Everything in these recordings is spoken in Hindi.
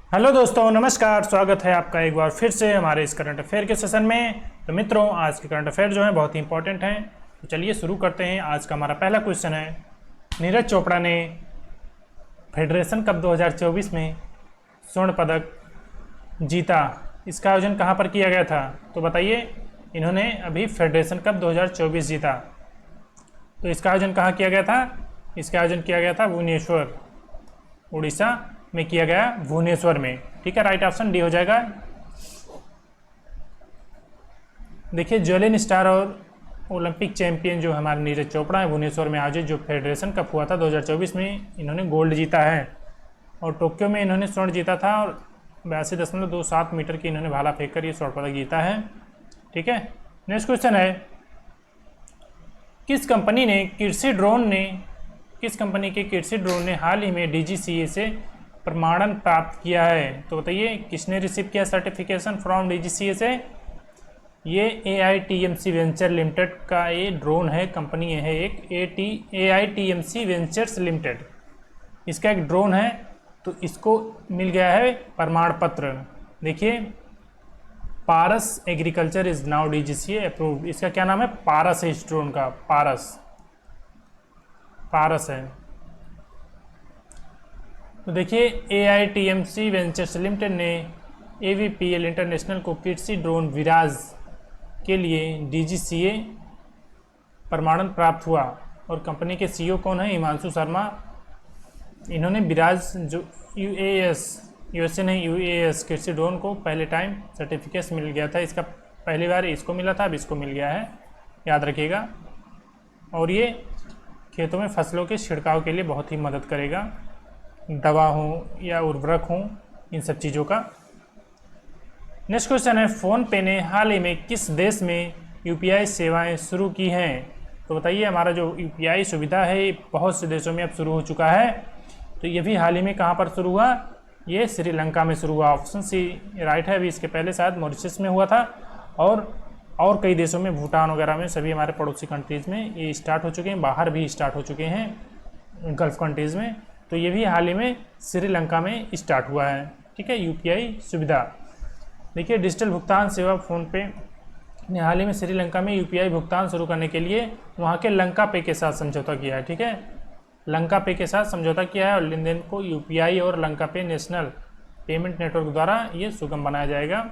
हेलो दोस्तों, नमस्कार। स्वागत है आपका एक बार फिर से हमारे इस करंट अफेयर के सेशन में। तो मित्रों, आज के करंट अफेयर जो हैं बहुत ही इंपॉर्टेंट हैं। तो चलिए शुरू करते हैं। आज का हमारा पहला क्वेश्चन है, नीरज चोपड़ा ने फेडरेशन कप 2024 में स्वर्ण पदक जीता। इसका आयोजन कहाँ पर किया गया था? तो बताइए। इन्होंने अभी फेडरेशन कप 2024 जीता, तो इसका आयोजन कहाँ किया गया था? इसका आयोजन किया गया था भुवनेश्वर, उड़ीसा में किया गया, भुवनेश्वर में। ठीक है, राइट ऑप्शन डी हो जाएगा। देखिए, ज्वेलिन स्टार और ओलंपिक चैंपियन जो हमारे नीरज चोपड़ा है, भुवनेश्वर में आयोजित जो फेडरेशन कप हुआ था 2024 में इन्होंने गोल्ड जीता है, और टोक्यो में इन्होंने स्वर्ण जीता था, और 82.27 मीटर की इन्होंने भाला फेंक कर ये स्वर्ण पदक जीता है। ठीक है, नेक्स्ट क्वेश्चन है, किस कंपनी के किर्सी ड्रोन ने हाल ही में DGCA से प्रमाणन प्राप्त किया है? तो बताइए, किसने रिसीव किया सर्टिफिकेशन फ्रॉम DGCA से? ये AITMC वेंचर लिमिटेड का ये ड्रोन है, कंपनी है एक AITMC वेंचर्स लिमिटेड, इसका एक ड्रोन है। तो इसको मिल गया है प्रमाण पत्र। देखिए, Paras agriculture is now DGCA approved. इसका क्या नाम है? पारस है, इस ड्रोन का पारस है। तो देखिए, AITMC वेंचर्स लिमिटेड ने AVPL इंटरनेशनल को किर्सी ड्रोन विराज के लिए DGCA प्रमाणन प्राप्त हुआ, और कंपनी के CEO कौन है? हिमांशु शर्मा। इन्होंने विराज जो USA नहीं, UAS किर्सी ड्रोन को पहले टाइम सर्टिफिकेट मिल गया था। इसका पहली बार इसको मिला था, अब इसको मिल गया है, याद रखिएगा। और ये खेतों में फसलों के छिड़काव के लिए बहुत ही मदद करेगा, दवा हो या उर्वरक हो, इन सब चीज़ों का। नेक्स्ट क्वेश्चन है, फ़ोनपे ने हाल ही में किस देश में UPI सेवाएं शुरू की हैं? तो बताइए, हमारा जो UPI सुविधा है बहुत से देशों में अब शुरू हो चुका है। तो ये भी हाल ही में कहाँ पर शुरू हुआ? ये श्रीलंका में शुरू हुआ। ऑप्शन सी राइट है। अभी इसके पहले शायद मॉरिशस में हुआ था, और कई देशों में, भूटान वगैरह में, सभी हमारे पड़ोसी कंट्रीज़ में ये स्टार्ट हो चुके हैं, बाहर भी स्टार्ट हो चुके हैं गल्फ़ कंट्रीज़ में। तो ये भी हाल ही में श्रीलंका में स्टार्ट हुआ है। ठीक है, UPI सुविधा। देखिए, डिजिटल भुगतान सेवा फ़ोनपे ने हाल ही में श्रीलंका में UPI भुगतान शुरू करने के लिए वहाँ के लंका पे के साथ समझौता किया है। ठीक है, लंका पे के साथ समझौता किया है, और लेन देन को UPI और लंका पे नेशनल पेमेंट नेटवर्क द्वारा ये सुगम बनाया जाएगा,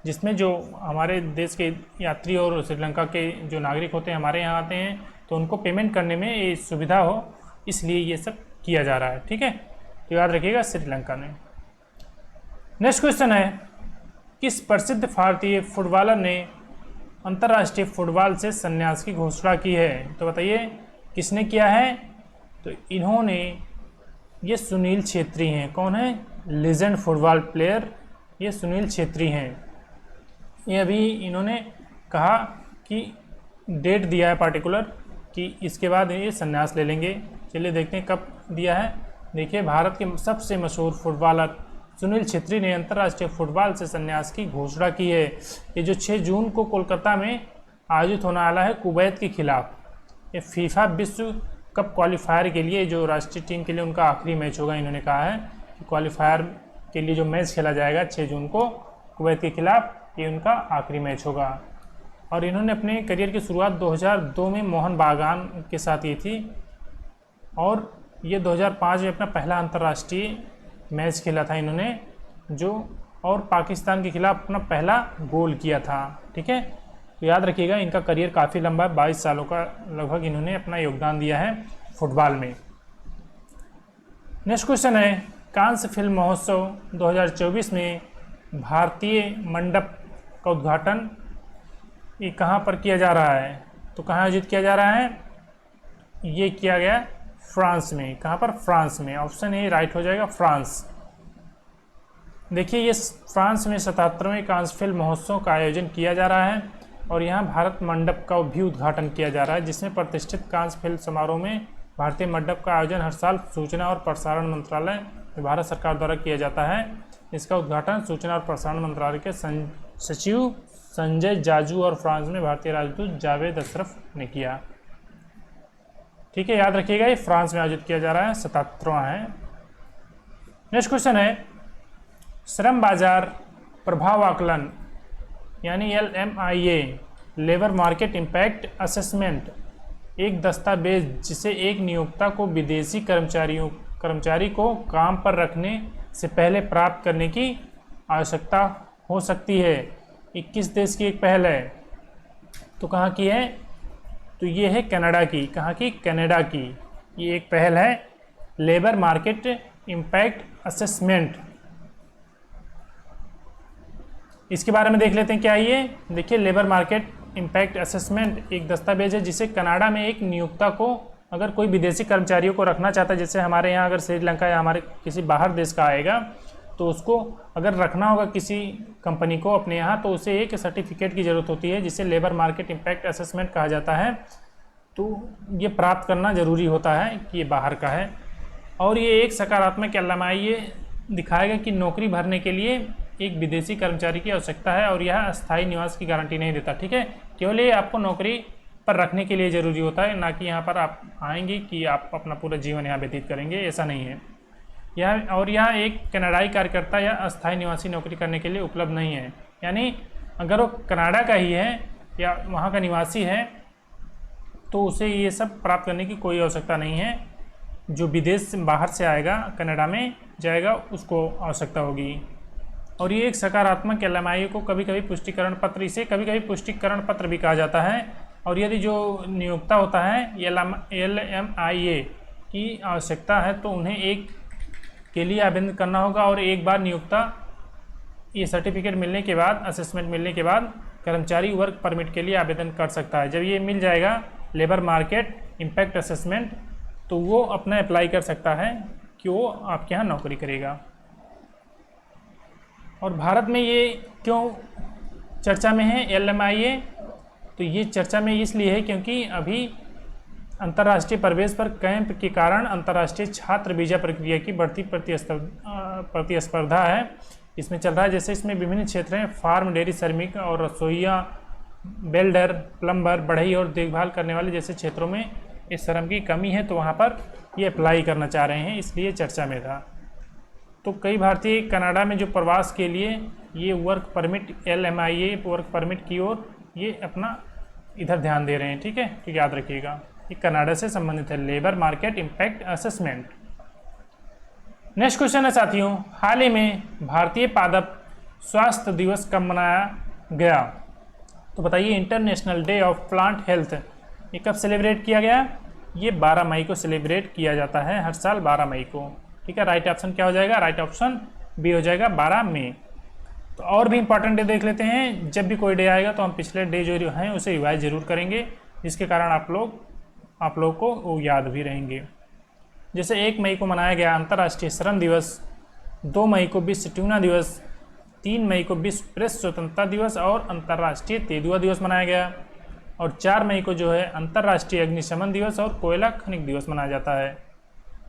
जिसमें जो हमारे देश के यात्री और श्रीलंका के जो नागरिक होते हैं, हमारे यहाँ आते हैं, तो उनको पेमेंट करने में ये सुविधा हो, इसलिए ये सब किया जा रहा है। ठीक है, तो याद रखिएगा, श्रीलंका ने। नेक्स्ट क्वेश्चन है, किस प्रसिद्ध भारतीय फुटबॉलर ने अंतर्राष्ट्रीय फुटबॉल से संन्यास की घोषणा की है? तो बताइए, किसने किया है? तो इन्होंने, ये सुनील छेत्री हैं। कौन है? लीजेंड फुटबॉल प्लेयर ये सुनील छेत्री हैं। ये अभी इन्होंने कहा कि डेट दिया है पार्टिकुलर कि इसके बाद ये संन्यास ले लेंगे। चलिए देखते हैं कब दिया है। देखिए, भारत के सबसे मशहूर फुटबॉलर सुनील छेत्री ने अंतर्राष्ट्रीय फुटबॉल से संन्यास की घोषणा की है। ये जो 6 जून को कोलकाता में आयोजित होने वाला है कुवैत के खिलाफ, ये फीफा विश्व कप क्वालिफायर के लिए जो राष्ट्रीय टीम के लिए उनका आखिरी मैच होगा। इन्होंने कहा है कि क्वालिफायर के लिए जो मैच खेला जाएगा 6 जून को कुवैत के खिलाफ, ये उनका आखिरी मैच होगा। और इन्होंने अपने करियर की शुरुआत 2002 में मोहन बागान के साथ की थी, और ये 2005 में अपना पहला अंतर्राष्ट्रीय मैच खेला था इन्होंने, जो और पाकिस्तान के खिलाफ अपना पहला गोल किया था। ठीक है, तो याद रखिएगा, इनका करियर काफ़ी लंबा है, 22 सालों का लगभग इन्होंने अपना योगदान दिया है फुटबॉल में। नेक्स्ट क्वेश्चन है, कांस्य फिल्म महोत्सव 2024 में भारतीय मंडप का उद्घाटन ये कहाँ पर किया जा रहा है? तो कहाँ आयोजित किया जा रहा है? ये किया गया फ्रांस में। कहाँ पर? फ्रांस में। ऑप्शन ए राइट हो जाएगा, फ्रांस। देखिए, ये फ्रांस में 77वें कांस्य फिल्म महोत्सव का आयोजन किया जा रहा है, और यहाँ भारत मंडप का भी उद्घाटन किया जा रहा है, जिसमें प्रतिष्ठित कांस्य फिल्म समारोह में भारतीय मंडप का आयोजन हर साल सूचना और प्रसारण मंत्रालय, भारत सरकार द्वारा किया जाता है। इसका उद्घाटन सूचना और प्रसारण मंत्रालय के सचिव संजय जाजू और फ्रांस में भारतीय राजदूत जावेद अशरफ ने किया। ठीक है, याद रखिएगा, ये फ्रांस में आयोजित किया जा रहा है, 77वां है। नेक्स्ट क्वेश्चन है, श्रम बाजार प्रभाव आकलन यानी LMIA labour market impact assessment एक दस्तावेज जिसे एक नियोक्ता को विदेशी कर्मचारी को काम पर रखने से पहले प्राप्त करने की आवश्यकता हो सकती है। 21 देश की एक पहल है। तो कहाँ की है? तो ये है कनाडा की। कहाँ की? कनाडा की। ये एक पहल है लेबर मार्केट इम्पैक्ट असेसमेंट। इसके बारे में देख लेते हैं क्या है ये। देखिए, लेबर मार्केट इम्पैक्ट असेसमेंट एक दस्तावेज है जिसे कनाडा में एक नियोक्ता को अगर कोई विदेशी कर्मचारियों को रखना चाहता है, जैसे हमारे यहाँ अगर श्रीलंका या हमारे किसी बाहर देश का आएगा तो उसको अगर रखना होगा किसी कंपनी को अपने यहाँ, तो उसे एक सर्टिफिकेट की ज़रूरत होती है जिसे लेबर मार्केट इम्पैक्ट असेसमेंट कहा जाता है। तो ये प्राप्त करना ज़रूरी होता है कि ये बाहर का है। और ये एक सकारात्मक LMIA दिखाएगा कि नौकरी भरने के लिए एक विदेशी कर्मचारी की आवश्यकता है और यह अस्थायी निवास की गारंटी नहीं देता। ठीक है, केवल ये आपको नौकरी पर रखने के लिए ज़रूरी होता है, ना कि यहाँ पर आप आएंगे कि आप अपना पूरा जीवन यहाँ व्यतीत करेंगे, ऐसा नहीं है। यह एक कनाडाई कार्यकर्ता या अस्थायी निवासी नौकरी करने के लिए उपलब्ध नहीं है। यानी अगर वो कनाडा का ही है या वहाँ का निवासी है तो उसे ये सब प्राप्त करने की कोई आवश्यकता नहीं है। जो विदेश बाहर से आएगा, कनाडा में जाएगा, उसको आवश्यकता होगी। और ये एक सकारात्मक LMIA को कभी कभी पुष्टिकरण पत्र, इसे कभी कभी पुष्टिकरण पत्र भी कहा जाता है। और यदि जो नियोक्ता होता है LMIA की आवश्यकता है तो उन्हें एक के लिए आवेदन करना होगा और एक बार नियोक्ता ये सर्टिफिकेट मिलने के बाद, असेसमेंट मिलने के बाद कर्मचारी वर्क परमिट के लिए आवेदन कर सकता है। जब ये मिल जाएगा लेबर मार्केट इम्पैक्ट असेसमेंट, तो वो अपना अप्लाई कर सकता है कि वो आपके यहाँ नौकरी करेगा। और भारत में ये क्यों चर्चा में है LMIA? तो ये चर्चा में इसलिए है क्योंकि अभी अंतर्राष्ट्रीय प्रवेश पर कैंप के कारण अंतर्राष्ट्रीय छात्र वीज़ा प्रक्रिया की बढ़ती प्रतिस्पर्धा है, इसमें चल रहा है। जैसे इसमें विभिन्न क्षेत्र हैं, फार्म, डेयरी श्रमिक और रसोइया, वेल्डर, प्लम्बर, बढ़ई और देखभाल करने वाले जैसे क्षेत्रों में इस श्रम की कमी है, तो वहाँ पर ये अप्लाई करना चाह रहे हैं, इसलिए चर्चा में था। तो कई भारतीय कनाडा में जो प्रवास के लिए ये work permit LMIA work permit की ओर ये अपना इधर ध्यान दे रहे हैं। ठीक है, तो याद रखिएगा, ये कनाडा से संबंधित है, labour market impact assessment. Next question है साथियों, हाल ही में भारतीय पादप स्वास्थ्य दिवस कब मनाया गया? तो बताइए, international day of plant health ये कब सेलिब्रेट किया गया? ये 12 मई को सेलिब्रेट किया जाता है, हर साल 12 मई को। ठीक है, राइट ऑप्शन क्या हो जाएगा? राइट ऑप्शन बी हो जाएगा, 12 मई। तो और भी इंपॉर्टेंट डे देख लेते हैं। जब भी कोई डे आएगा तो हम पिछले डे जो हैं उसे रिवाइज जरूर करेंगे, जिसके कारण आप लोग को वो याद भी रहेंगे। जैसे 1 मई को मनाया गया अंतर्राष्ट्रीय श्रम दिवस, 2 मई को विश्व ट्यूना दिवस, 3 मई को विश्व प्रेस स्वतंत्रता दिवस और अंतर्राष्ट्रीय तेंदुआ दिवस मनाया गया, और 4 मई को जो है अंतर्राष्ट्रीय अग्निशमन दिवस और कोयला खनिक दिवस मनाया जाता है,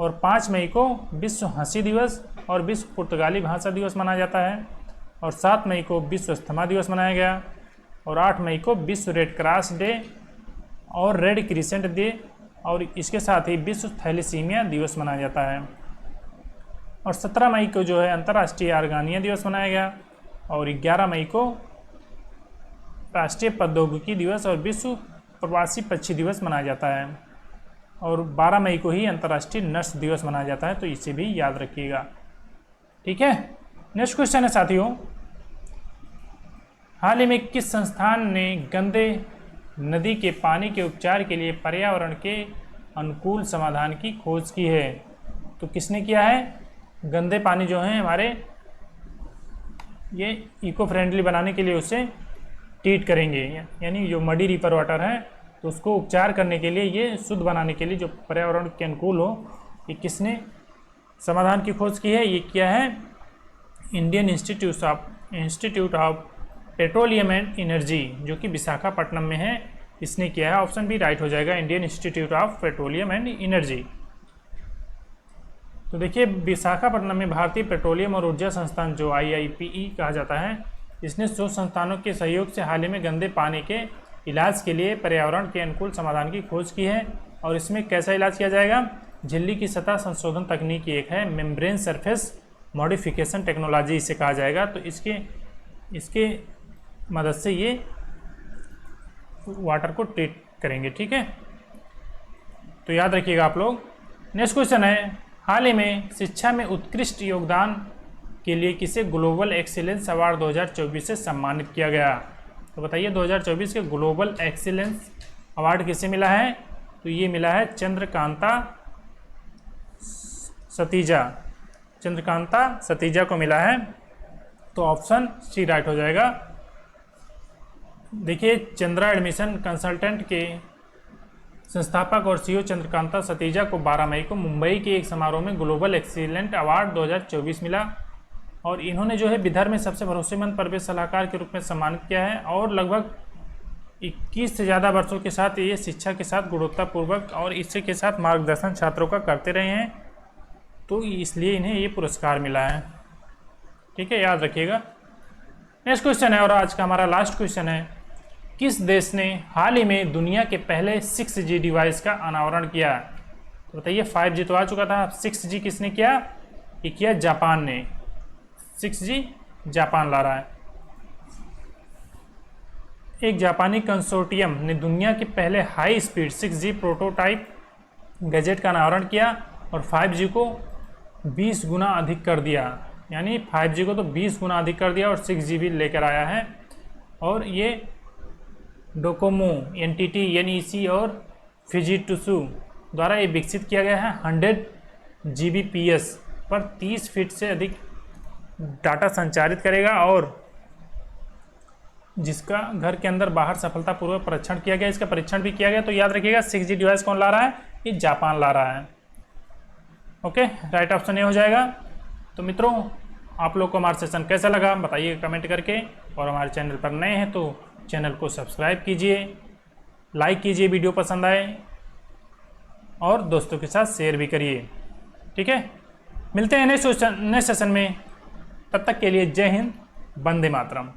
और 5 मई को विश्व हंसी दिवस और विश्व पुर्तगाली भाषा दिवस मनाया जाता है, और 7 मई को विश्व अस्थमा दिवस मनाया गया, और 8 मई को विश्व रेड क्रॉस डे और रेड क्रिसेंट डे, और इसके साथ ही विश्व थैलेसीमिया दिवस मनाया जाता है, और 17 मई को जो है अंतर्राष्ट्रीय आर्गानिया दिवस मनाया गया, और 11 मई को राष्ट्रीय प्रौद्योगिकी दिवस और विश्व प्रवासी पक्षी दिवस मनाया जाता है, और 12 मई को ही अंतर्राष्ट्रीय नर्स दिवस मनाया जाता है। तो इसे भी याद रखिएगा। ठीक है, नेक्स्ट क्वेश्चन है साथियों, हाल ही में किस संस्थान ने गंदे नदी के पानी के उपचार के लिए पर्यावरण के अनुकूल समाधान की खोज की है? तो किसने किया है? गंदे पानी जो है हमारे, ये इको फ्रेंडली बनाने के लिए उसे ट्रीट करेंगे, यानी जो मडी रिवर वाटर है तो उसको उपचार करने के लिए, ये शुद्ध बनाने के लिए जो पर्यावरण के अनुकूल हो, ये किसने समाधान की खोज की है? ये किया है Indian institute of petroleum and energy, जो कि विशाखापट्टनम में है, इसने किया है। ऑप्शन बी राइट हो जाएगा, Indian institute of petroleum and energy. तो देखिए, विशाखापट्टनम में भारतीय पेट्रोलियम और ऊर्जा संस्थान जो IIPE कहा जाता है, इसने शोध संस्थानों के सहयोग से हाल ही में गंदे पानी के इलाज के लिए पर्यावरण के अनुकूल समाधान की खोज की है। और इसमें कैसा इलाज किया जाएगा? झिल्ली की सतह संशोधन तकनीक एक है, मेम्ब्रेन सरफेस मॉडिफिकेशन टेक्नोलॉजी इसे कहा जाएगा। तो इसके मदद से ये वाटर को ट्रीट करेंगे, ठीक है। तो याद रखिएगा आप लोग। नेक्स्ट क्वेश्चन है, हाल ही में शिक्षा में उत्कृष्ट योगदान के लिए किसे ग्लोबल एक्सीलेंस अवार्ड 2024 से सम्मानित किया गया? तो बताइए 2024 के ग्लोबल एक्सीलेंस अवार्ड किसे मिला है? तो ये मिला है चंद्रकांता सतीजा को मिला है। तो ऑप्शन सी राइट हो जाएगा। देखिए, चंद्रा एडमिशन कंसल्टेंट के संस्थापक और सीईओ चंद्रकांता सतीजा को 12 मई को मुंबई के एक समारोह में ग्लोबल एक्सीलेंट अवार्ड 2024 मिला और इन्होंने जो है विदर्भ में सबसे भरोसेमंद परिवेश सलाहकार के रूप में सम्मानित किया है और लगभग 21 से ज़्यादा वर्षों के साथ ये शिक्षा के साथ गुणवत्तापूर्वक और इससे के साथ मार्गदर्शन छात्रों का करते रहे हैं, तो इसलिए इन्हें ये पुरस्कार मिला है, ठीक है, याद रखिएगा। नेक्स्ट क्वेश्चन है और आज का हमारा लास्ट क्वेश्चन है, किस देश ने हाल ही में दुनिया के पहले 6G डिवाइस का अनावरण किया? तो बताइए, 5G तो आ चुका था, 6G किसने किया? ये किया जापान ने। 6G जापान ला रहा है। एक जापानी कंसोर्टियम ने दुनिया के पहले high speed 6G prototype gadget का अनावरण किया और 5G को 20 गुना अधिक कर दिया, यानी 5G को तो 20 गुना अधिक कर दिया और 6G भी लेकर आया है। और ये डोकोमो, NTT, NEC और फिजिटसु द्वारा ये विकसित किया गया है। 100 Gbps पर 30 फीट से अधिक डाटा संचारित करेगा और जिसका घर के अंदर बाहर सफलतापूर्वक परीक्षण किया गया, इसका परीक्षण भी किया गया। तो याद रखिएगा 6G डिवाइस कौन ला रहा है? ये जापान ला रहा है। ओके, राइट ऑप्शन ये हो जाएगा। तो मित्रों, आप लोग को हमारा सेशन कैसा लगा बताइए कमेंट करके, और हमारे चैनल पर नए हैं तो चैनल को सब्सक्राइब कीजिए, लाइक कीजिए वीडियो पसंद आए और दोस्तों के साथ शेयर भी करिए, ठीक है। मिलते हैं नेक्स्ट सेशन में, तब तक के लिए जय हिंद, वंदे मातरम।